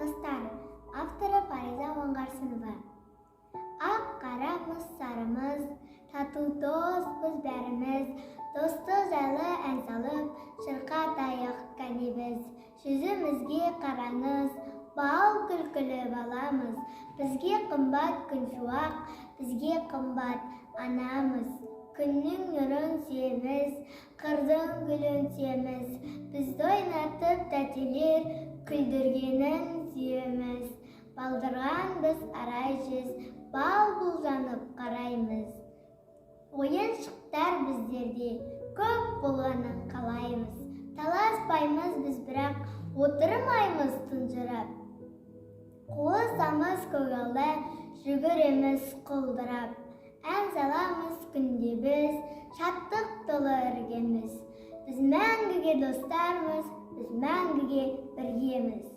Достар, авторы Фариза Оңғарсынова. Ақ қарамыз, сарымыз, тату доспыз бәріміз, досты жайлы ән салып, шырқатайық кәнебіз. Жүзімізге қараңыз, бал күлкілі баламыз, бізге қымбат күн шуақ, бізге қымбат анамыз. Күннің нұрын сүйеміз, қырдың гүлін сүйеміз, бізді ойнатып тәтелер күлдіргенін сүйеміз. Балдырған біз арай жүз, бал бұлжанып қараймыз. Ойыншықтар біздерде көп болғанын қалаймыз. Таласпаймыз біз бірақ, отырмаймыз тұнжырап. Қуысамыз көгалда, жүгіреміз құлдырап. Ән саламыз күнде біз, шаттық толы іргеміз. Біз мәңгіге достармыз, біз мәңгіге біргеміз.